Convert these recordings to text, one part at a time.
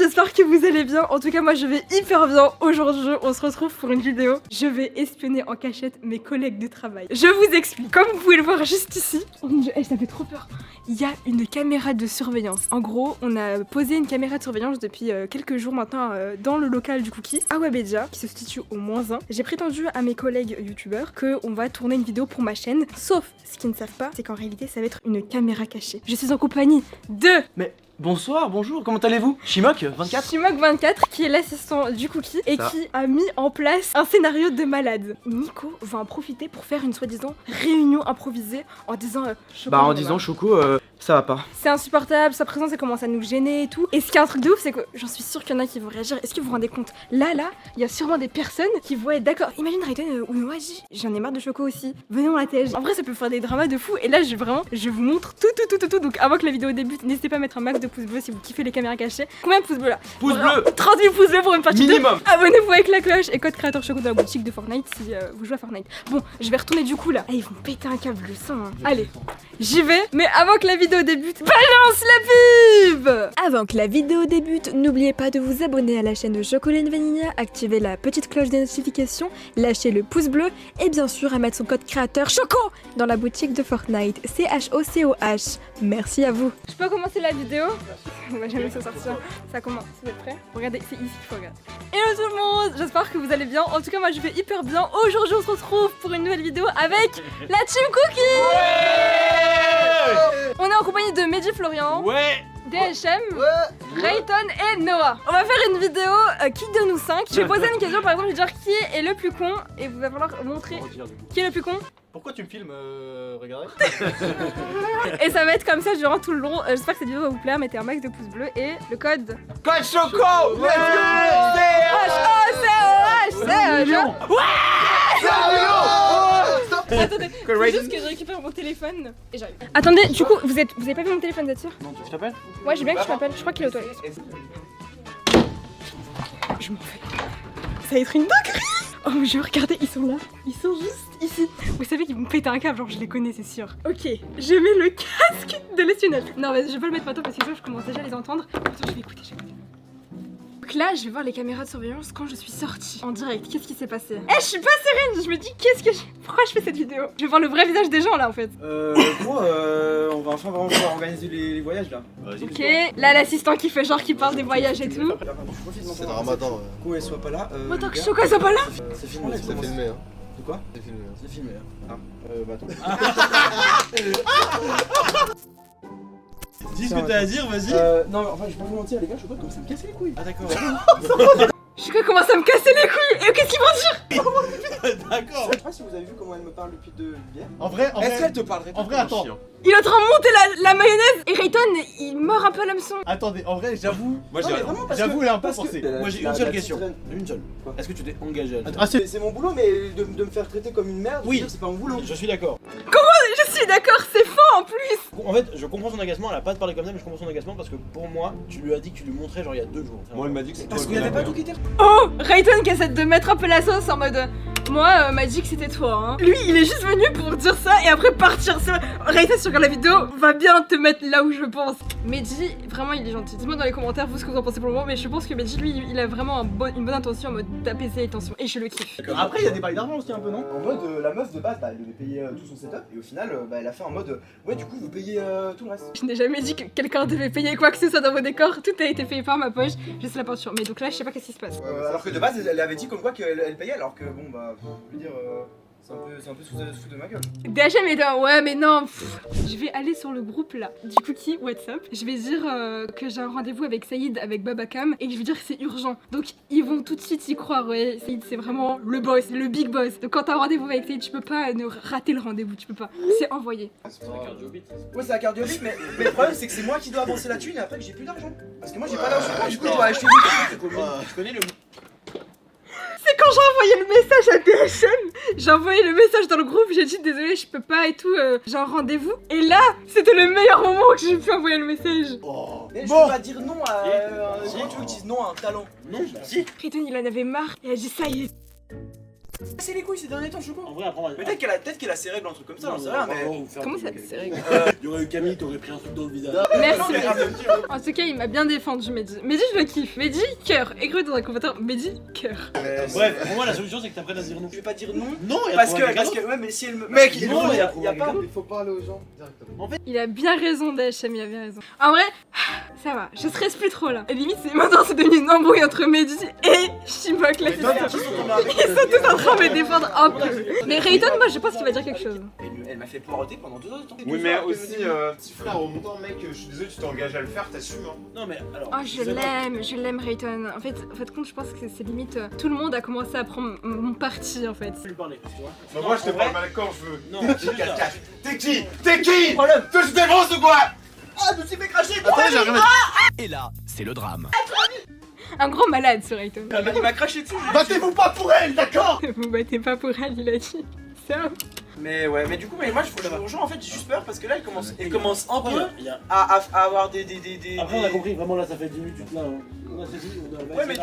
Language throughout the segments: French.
j'espère que vous allez bien. En tout cas, moi je vais hyper bien. Aujourd'hui, on se retrouve pour une vidéo. Je vais espionner en cachette mes collègues de travail. Je vous explique. Comme vous pouvez le voir juste ici, oh mon dieu, ça fait trop peur. Il y a une caméra de surveillance. En gros, on a posé une caméra de surveillance depuis quelques jours maintenant dans le local du Cookie à Webedia, qui se situe au -1. J'ai prétendu à mes collègues youtubeurs qu'on va tourner une vidéo pour ma chaîne. Sauf, ce qu'ils ne savent pas, c'est qu'en réalité, ça va être une caméra cachée. Je suis en compagnie de... Mais bonsoir, bonjour, comment allez-vous? Shimok24 Shimok24 qui est l'assistant du Cookie et qui a mis en place un scénario de malade. Nico va en profiter pour faire une soi-disant réunion improvisée en disant Choco, ça va pas. c'est insupportable, sa présence elle commence à nous gêner et tout. Et ce qui est un truc de ouf, c'est que j'en suis sûre qu'il y en a qui vont réagir. Est-ce que vous vous rendez compte? Là, il y a sûrement des personnes qui vont être d'accord. Imagine Raiden ou moi, j'en ai marre de Choco aussi. Venez, on la tège. En vrai, ça peut faire des dramas de fou. Et là, je vous montre tout. Donc avant que la vidéo débute, n'hésitez pas à mettre un max de pouces bleus si vous kiffez les caméras cachées. Combien de pouces bleus là? Pouce bleu 30 000 pouces bleus pour une partie minimum. Abonnez-vous avec la cloche et code créateur Choco dans la boutique de Fortnite si vous jouez à Fortnite. Bon, je vais retourner du coup là. Ah, ils vont péter un câble, le sang. Hein. Allez, j'y vais. Mais avant que la vidéo débute, balance la pub! Avant que la vidéo débute, n'oubliez pas de vous abonner à la chaîne de Chocolat Vanilla, activer la petite cloche des notifications, lâcher le pouce bleu et bien sûr à mettre son code créateur Choco dans la boutique de Fortnite. CHOCOH. Merci à vous. Je peux commencer la vidéo? On va jamais se sortir. Ça commence. Vous êtes prêts? Regardez, c'est ici qu'il faut regarder. Hello tout le monde! J'espère que vous allez bien. En tout cas, moi je vais hyper bien. Aujourd'hui, on se retrouve pour une nouvelle vidéo avec la Team Cookie! On est en compagnie de Mehdi Florian, DHM, Rayton et Noah. On va faire une vidéo qui de nous 5. Je vais poser une question, par exemple, je vais dire qui est le plus con et vous va falloir montrer qui est le plus con. Pourquoi tu me filmes regardez. Et ça va être comme ça durant tout le long. J'espère que cette vidéo va vous plaire. Mettez un max de pouces bleus et le code. Code Choco! Let's go! Attendez, c'est juste que je récupère mon téléphone et j'arrive. Attendez, du coup, vous avez pas vu mon téléphone, vous êtes sûr? Non, je t'appelle? Ouais, j'ai bien que tu m'appelles. Je crois qu'il est aux toilettes. Je m'en fais. Ça va être une dinguerie! Oh mon dieu, regardez, ils sont là. Ils sont juste ici. Vous savez qu'ils vont péter un câble, genre je les connais, c'est sûr. Ok, je mets le casque de l'espionnage. Non, mais je vais pas le mettre maintenant parce que sinon je commence déjà à les entendre. Attends, je vais écouter. Donc là, je vais voir les caméras de surveillance quand je suis sortie en direct. Qu'est-ce qui s'est passé? Eh, je suis pas sereine. Je me dis, pourquoi je fais cette vidéo? Je vais voir le vrai visage des gens là en fait. On va enfin vraiment pouvoir organiser les voyages là. Ok, là l'assistant qui fait genre qui parle des voyages et tout. C'est le ramadan. Coup elle soit pas là. Attends que Choco soit pas là. C'est filmé, c'est filmé. Hein. De quoi? C'est filmé. C'est filmé. Ah. Attends. Dis ce que t'as à dire, vas-y. Non, mais enfin, je vais pas vous mentir, les gars, je vois comme ça me casse les couilles. Ah, d'accord. Choco commence à me casser les couilles. Et qu'est-ce qu'ils vont dire? D'accord. Je sais pas si vous avez vu comment elle me parle depuis hier. En vrai, Est-ce qu'elle te parlerait? En vrai, attends. Il est en train de monter la mayonnaise et Rayton il mord un peu à l'hameçon. Attendez, en vrai, j'avoue. Moi, Non, mais vraiment, parce j'avoue, que- elle a un peu parce que- forcé. La- Moi, j'ai la- une seule la question. petite Une seule. Quoi? Est-ce que tu t'es engagé à Ah, c'est mon boulot, mais de me faire traiter comme une merde, Oui. je veux dire, c'est pas mon boulot. Je suis d'accord. Je suis d'accord, c'est fort en plus. En fait, je comprends son agacement. Elle a pas de parler comme ça, mais je comprends son agacement parce que pour moi, tu lui as dit que tu lui montrais genre il y a 2 jours. Moi, il m'a dit que c'était Parce toi qu'il y le avait pas connard. tout qui était. Oh, Rayton qui essaie de mettre un peu la sauce en mode moi m'a dit que c'était toi hein. Lui il est juste venu pour dire ça et après partir. Rayton si tu regardes la vidéo va bien te mettre là où je pense. Mehdi vraiment il est gentil. Dites-moi dans les commentaires vous ce que vous en pensez pour le moment, mais je pense que Mehdi lui il a vraiment une bonne intention en mode d'apaiser les tensions et je le kiffe. Après, il y a des bails d'argent aussi un peu, non? En mode, la meuf de base, elle devait payer tout son setup, et au final, elle a fait en mode, ouais, du coup, vous payez tout le reste. Je n'ai jamais dit que quelqu'un devait payer quoi que ce soit dans vos décors, tout a été payé par ma poche, juste la peinture. Mais donc là je sais pas qu'est-ce qui se passe. Alors que de base, elle avait dit comme quoi qu'elle payait, alors que bon, bah, je veux dire, c'est un peu sous de ma gueule. DHM est là, ouais mais non. Je vais aller sur le groupe là du Cookie WhatsApp. Je vais dire que j'ai un rendez-vous avec Saïd, avec Babacam et je vais dire que c'est urgent. Donc ils vont tout de suite y croire, ouais. Saïd c'est vraiment le boss, le big boss. Donc quand t'as un rendez-vous avec Saïd, tu peux pas ne rater le rendez-vous, tu peux pas. C'est envoyé. Ouais, c'est la cardio-bit, mais le problème, c'est que c'est moi qui dois avancer la thune et après que j'ai plus d'argent. Parce que moi, j'ai pas d'argent, du coup, je dois acheter une Tu connais le. C'est quand j'ai envoyé le message à DHM, j'ai envoyé le message dans le groupe, j'ai dit désolé je peux pas et tout, j'ai un rendez-vous. Et là, c'était le meilleur moment que j'ai pu envoyer le message. Mais je peux pas dire non à. Comment tu veux que je dise non à un talent? Non, si. Rayton il en avait marre et elle a dit ça y est. C'est les couilles ces derniers temps, Choco. En vrai, après, on va. Peut-être qu'elle a ses règles, un truc comme ça, j'en sais rien, mais. Comment ça c'est vrai. Il y aurait eu Camille, t'aurais pris un truc dans le visage. Merci. Non, mais En tout cas, il m'a bien défendu, Mehdi. Mehdi, je le kiffe. Mehdi, cœur. Écrit dans un commentaire, Mehdi, cœur. Bref, pour moi, la solution, c'est que t'apprennes à dire non. Je vais pas dire non. Non, il y a Parce que, ouais, mais si elle me. Mec, Non, il y a pas. Il faut parler aux gens directement. Il a bien raison, Dachem, il a bien raison. En vrai, ça va, je stresse plus trop là. Et limite, maintenant, c'est devenu une embrouille entre Mehdi et Shimok. Là, Toi, c'est qui ça. sont tombés avec Ils sont tous en train de me défendre un peu. Mais Rayton, moi, je pense qu'il va dire quelque chose. Elle m'a fait poireauter pendant 2 heures de temps. Oui, mais aussi, petit frère, au montant, mec, je suis désolé, tu t'es engagé à le faire, t'assumes. Hein. Non, mais alors. Oh, je l'aime, Rayton. En fait, compte, je pense que c'est limite. Tout le monde a commencé à prendre mon parti en fait. Je vais lui parler, tu vois. Bah, Non, moi, je t'ai en pas vrai- mal d'accord, je veux. Non, c'est juste ça. T'es qui T'es qui Problème. Toi, je défonce ou quoi Ah, je me suis fait cracher. Attendez, j'arrive. Et là, c'est le drame. Un gros malade ce Rayton. Il m'a craché dessus. Battez-vous pas pour elle, d'accord Vous battez pas pour elle, il a dit. Ça. Mais ouais, mais du coup, mais moi je vous rejoins en fait, j'ai juste peur parce que là elle commence un peu Il y a- à avoir des. Après, on a compris, vraiment là, ça fait 10 minutes, tu te là. On a saisi, on a. Ouais, mais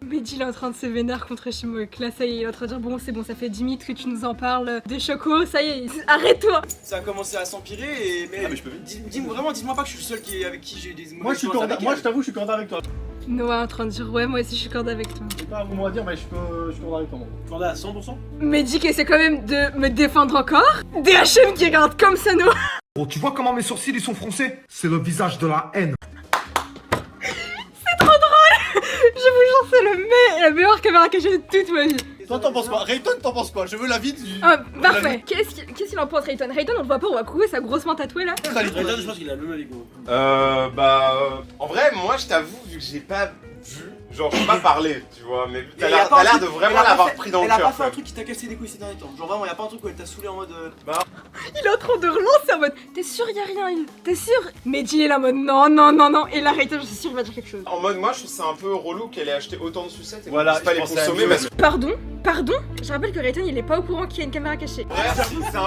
Mehdi il est en train de se vénère contre Shimok. Là, ça y est, il est en train de dire bon, c'est bon, ça fait 10 minutes que tu nous en parles de Choco. Ça y est, arrête-toi. ça a commencé à s'empirer et. Mais je peux. Dites-moi pas que je suis le seul avec qui j'ai des. Moi je suis corda, moi je t'avoue je suis corda avec toi. Noah en train de dire ouais, moi aussi je suis corde avec toi. C'est pas à vous à dire mais je suis corda avec toi. Moi. Tu en as à 100%. Mehdi qui essaie quand même de me défendre encore. DHM qui regarde comme ça, Noah. Bon, tu vois comment mes sourcils ils sont froncés? C'est le visage de la haine. Je vous jure, c'est la meilleure caméra cachée de toute ma vie. Toi t'en penses quoi? Rayton t'en penses quoi? Je veux l'avis du. Ah, parfait. Qu'est-ce qu'il en pense, Rayton? Rayton, on le voit pas, on va couper sa grosse main tatouée là. Rayton, je pense qu'il a le même avec moi. En vrai, moi, je t'avoue, vu que j'ai pas vu, genre, j'ai pas parlé, tu vois, mais Et t'as y a l'air pas un de truc- vraiment elle a pas l'avoir fait- pris dans le Elle a cœur. pas fait quand un même. truc qui t'a cassé les couilles ces derniers temps. Genre vraiment, y a pas un truc où elle t'a saoulé en mode. Il est en train de relancer en mode t'es sûr, y a rien, t'es sûr? Mehdi est là en mode non. Et là, Rayton, je suis sûr, il va dire quelque chose. En mode, moi, je trouve ça un peu relou qu'elle ait acheté autant de sucettes et qu'on Voilà, puisse pas je les pensais à consommer la parce que. Pardon? Je rappelle que Rayton, il est pas au courant qu'il y a une caméra cachée. C'est un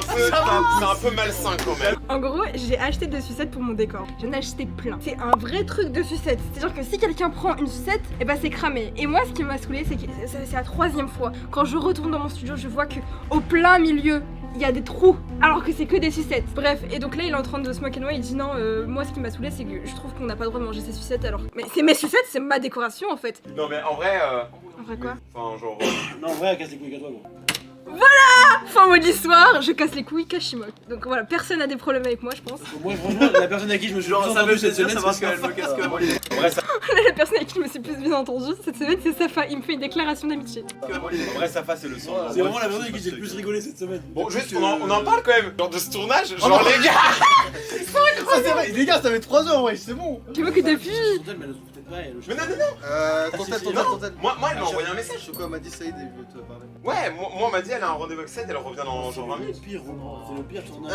peu malsain quand même. En gros, j'ai acheté des sucettes pour mon décor. J'en ai acheté plein. C'est un vrai truc de sucettes. C'est-à-dire que si quelqu'un prend une sucette, et bah c'est cramé. Et moi, ce qui m'a saoulé, c'est que c'est la 3e fois. Quand je retourne dans mon studio, je vois que au plein milieu, il y a des trous, alors que c'est que des sucettes. Bref, et donc là, il est en train de se moquer de moi. Il dit non, moi, ce qui m'a saoulé, c'est que je trouve qu'on n'a pas le droit de manger ces sucettes. Alors, mais c'est mes sucettes, c'est ma décoration en fait. Non, mais en vrai. En vrai quoi? Enfin, genre. Non, en vrai, elle casse les couilles à toi, gros. Fin mot de l'histoire, je casse les couilles, Kashimok. Donc voilà, personne n'a des problèmes avec moi, je pense. Moi, franchement, la personne à qui je me suis Genre, ça entendu veut cette dire semaine, savoir c'est qu'elle me casse que moi. En vrai, ça, La personne avec qui je me suis plus bien entendue cette semaine, c'est Safa. Il me fait une déclaration d'amitié. en vrai, ça c'est le sang. C'est vraiment la personne avec qui j'ai le plus rigolé cette semaine. Bon, juste, on en parle quand même. Genre de ce tournage, genre les gars. Ah, c'est vrai, les gars ça fait 3 heures ouais, c'est bon. Tu vois que depuis. Mais elle le trouve peut-être pas, elle le Mais non. Ton tête, Moi, elle m'a envoyé un message. Choco m'a dit Saïd et je veux te parler. Ouais, moi, on m'a dit, elle a un rendez-vous avec 7, elle revient dans genre 20 minutes. C'est le pire, c'est le pire tournage.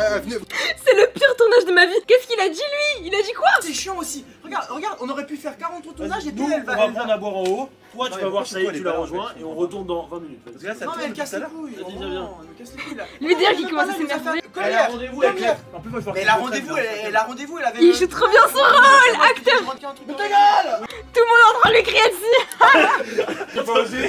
C'est le pire tournage de ma vie. Qu'est-ce qu'il a dit lui? Il a dit quoi? C'est chiant aussi. Regarde, on aurait pu faire 40 autres tournages et puis Nous, elle on va. va prendre à boire en haut. Toi, Non, tu mais vas voir pourquoi Saïd, elle tu est la pas là, rejoins en fait et on retourne dans 20 minutes. Parce que là, ça Non, mais elle tourne casse tout à les l'heure. couilles. Vas-y, vraiment, viens. elle me casse les couilles là. Lui dire qu'il Non, commence à elle nous a s'énerver. fait- Comme Elle hier. a rendez-vous avec Comme hier. En plus, moi, je vais Mais elle a rendez-vous, elle a rendez-vous, elle avait. Il joue trop bien son rôle, acteur. Mais ta gueule. Tout le monde est en train de lui crier dessus. J'ai pas osé.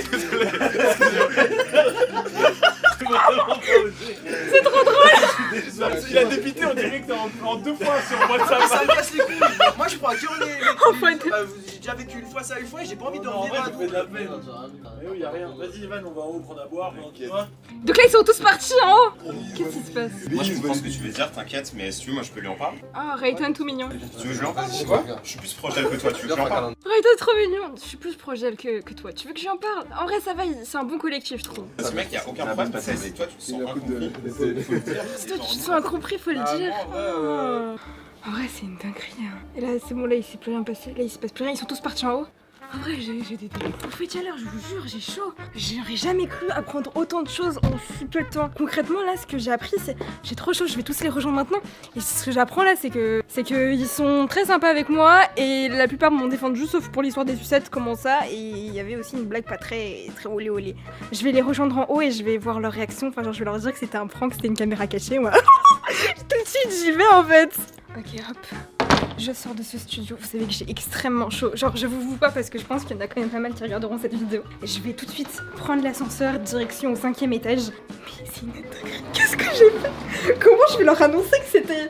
C'est trop drôle. Il a dépité, on dirait que t'es en 2 fois sur Ça WhatsApp. me casse les couilles. Moi je crois que Enfin, j'ai déjà vécu une fois ça une fois et j'ai pas envie de En vrai, revenir ça à fait de la tout. peine. Mais oui, y'a rien. Vas-y, Evan, on va en haut prendre à boire. Tu vois. Donc là ils sont tous partis en haut. Qu'est-ce qui se passe? Moi, je comprends ce que tu veux dire, t'inquiète, mais si tu veux, moi je peux lui en parler. Oh, Rayton tout mignon. Tu veux que je lui en parle? Quoi? Je suis plus proche d'elle que toi, tu veux que je lui en parle? Rayton trop mignon. Je suis plus proche d'elle que toi. Tu veux que j'en parle? En vrai ça va, c'est un bon collectif je trouve. Ce mec, y'a aucun problème, parce que toi, tu te sens incompris. Toi tu te sens incompris, faut le dire. Oh. En vrai c'est une dinguerie. Hein. Et là c'est bon, là il s'est plus rien passé. Là il se passe plus rien, ils sont tous partis en haut. En vrai j'ai des bouffées de chaleur, je vous jure, j'ai chaud. J'aurais jamais cru apprendre autant de choses en si peu de temps. Concrètement là ce que j'ai appris c'est j'ai trop chaud, je vais tous les rejoindre maintenant. Et ce que j'apprends là c'est que ils sont très sympas avec moi et la plupart m'ont défendu sauf pour l'histoire des sucettes, comment ça. Et il y avait aussi une blague pas très olé olé. Je vais les rejoindre en haut et je vais voir leur réaction, enfin genre je vais leur dire que c'était un prank, que c'était une caméra cachée moi. Tout de suite j'y vais en fait. Ok hop. Je sors de ce studio, vous savez que j'ai extrêmement chaud. Genre, je vous vois pas parce que je pense qu'il y en a quand même pas mal qui regarderont cette vidéo. Et je vais tout de suite prendre l'ascenseur direction au 5e étage. Mais c'est une dinguerie. Qu'est-ce que j'ai fait? Comment je vais leur annoncer que c'était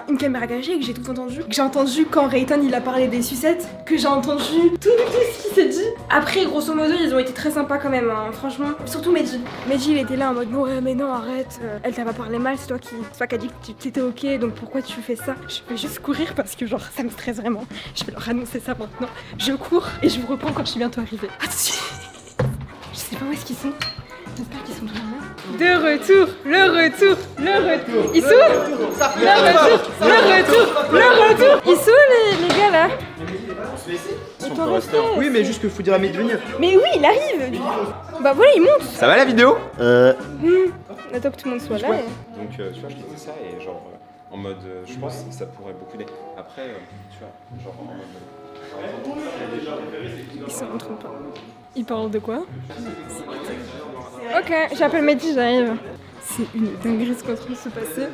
une caméra cachée, que j'ai tout entendu? Que j'ai entendu quand Rayton il a parlé des sucettes, que j'ai entendu tout ce qui s'est dit. Après, grosso modo, ils ont été très sympas quand même, hein, franchement. Surtout Mehdi. Mehdi, il était là en mode non, mais non, arrête. Elle t'a pas parlé mal, c'est toi qui a dit que tu étais ok, donc pourquoi tu fais ça? Je vais juste courir parce que genre ça me stresse vraiment. Je vais leur annoncer ça maintenant. Je cours et je vous reprends quand je suis bientôt arrivée. Ah, tout de suite. Je sais pas où est-ce qu'ils sont. J'espère qu'ils sont toujours là. De retour, le retour. Ils sont le retour. Ils sont les gars là. Ils sont restés. Oui, mais juste qu'il faut dire à Mehdi de venir. Mais oui, il arrive. Bah voilà, il monte. Ça va la vidéo? Attends que tout le monde soit là. Donc tu vois, je te dis ça et genre en mode, je pense que ça pourrait beaucoup aider. Après, tu vois, genre en mode. Ils sont en train de parler. Ils parlent de quoi? Ok, j'appelle Mehdi, j'arrive. C'est une dinguerie ce qui est en train de se passer.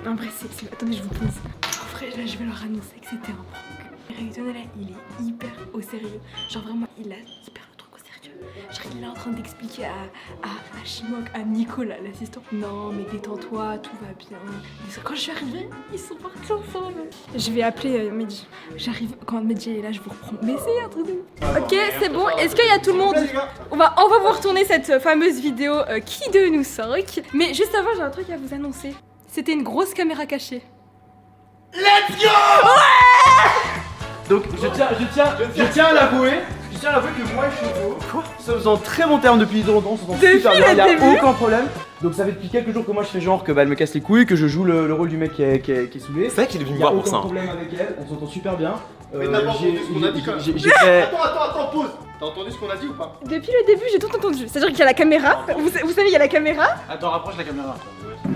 En vrai, attendez, je vous pose. En vrai, là, je vais leur annoncer que c'était un prank. Rayton, là, il est hyper au sérieux. Genre vraiment, il a hyper le truc au sérieux. Genre, il est là en train d'expliquer à Shimok, à Nicolas, l'assistant. Non, mais détends-toi, tout va bien. Et quand je suis arrivée, ils sont partis ensemble. Je vais appeler Mehdi. J'arrive, quand Mehdi est là, je vous reprends. Mais c'est un truc de ouf. Ok, c'est bon. Est-ce qu'il y a tout le monde? On va vous retourner cette fameuse vidéo qui de nous sort. Mais juste avant, j'ai un truc à vous annoncer. C'était une grosse caméra cachée. Let's go! Donc je tiens à l'avouer que moi et Choco sommes en très bon terme depuis longtemps, on s'entend super bien, il n'y a aucun problème. Donc ça fait depuis quelques jours que moi je fais genre que elle me casse les couilles, que je joue le rôle du mec qui est saoulé. C'est vrai qu'il est venu me Il n'y a voir pour aucun ça. problème avec elle, on s'entend super bien. Mais t'as pas entendu ce qu'on a dit quand même. Attends, pause. T'as entendu ce qu'on a dit ou pas? Depuis le début, j'ai tout entendu. C'est-à-dire qu'il y a la caméra. Vous savez, il y a la caméra. Attends, rapproche la caméra.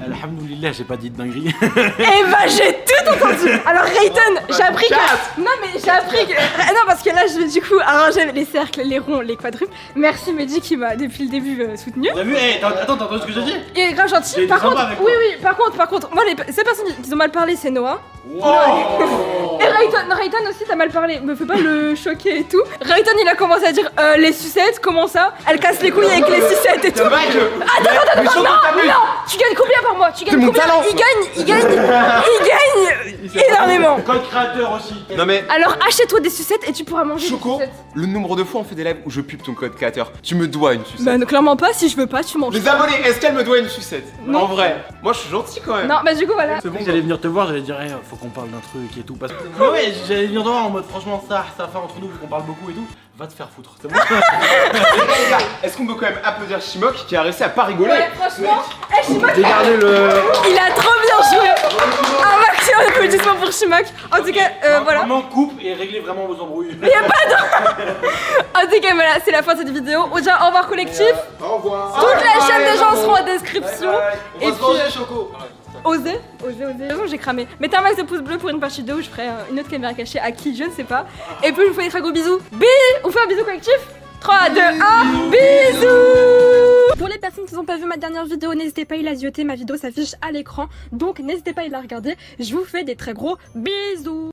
Alhamdoulilah, j'ai pas dit de dinguerie. Eh bah, j'ai tout entendu. Alors, Rayton, j'ai appris que. Non, mais j'ai appris que. Non, parce que là, je vais du coup arranger les cercles, les ronds, les quadruples. Merci Mehdi qui m'a depuis le début soutenu. T'as vu? Attends, t'as entendu ce que j'ai dit? Il est grave gentil. J'ai Par été sympa contre, avec oui, toi. par contre, moi, ces personnes qui ont mal parlé, c'est Noah. Wow. Et Rayton aussi, t'as mal parlé. Me fais pas le choquer et tout. Rayton, il a commencé à dire les sucettes, comment ça? Elle casse les couilles avec les sucettes et tout. Attends, non, tu gagnes combien par mois? Tu gagnes combien? Il gagne énormément. Code créateur aussi. Non mais, Alors achète-toi des sucettes et tu pourras manger Choco, des sucettes. le nombre de fois on fait des lives où je pube ton code créateur, tu me dois une sucette. Bah non, clairement pas, si je veux pas, tu manges. Les abonnés, est-ce qu'elle me doit une sucette? Non. En vrai, moi je suis gentil quand même. Non, bah du coup voilà. C'est bon, j'allais venir te voir, j'allais dire, faut qu'on parle d'un truc et tout. Parce que. Ouais, j'allais venir te voir en mode, franchement, ça fait entre nous, vu qu'on parle beaucoup et tout. Va te faire foutre, c'est bon. Les gars, est-ce qu'on peut quand même applaudir Shimok qui a réussi à pas rigoler? Ouais, franchement, Shimok, Regardez le. il a trop bien joué. Un maximum d'applaudissements pour Shimok. En tout cas, voilà. Vraiment, coupe et réglez vraiment vos embrouilles. En tout cas, voilà, c'est la fin de cette vidéo. On dit au revoir collectif. Au revoir. Toute la chaîne des gens seront en description. On Et va se puis, manger, Choco. osez. De toute façon, j'ai cramé. Mettez un max de pouces bleus pour une partie 2 où je ferai une autre caméra cachée à qui, je ne sais pas. Et puis, je vous fais des très gros bisous. On fait un bisou collectif. 3, 2, 1, bisous. Pour les personnes qui n'ont pas vu ma dernière vidéo, n'hésitez pas à la zioter. Ma vidéo s'affiche à l'écran. Donc, n'hésitez pas à la regarder. Je vous fais des très gros bisous.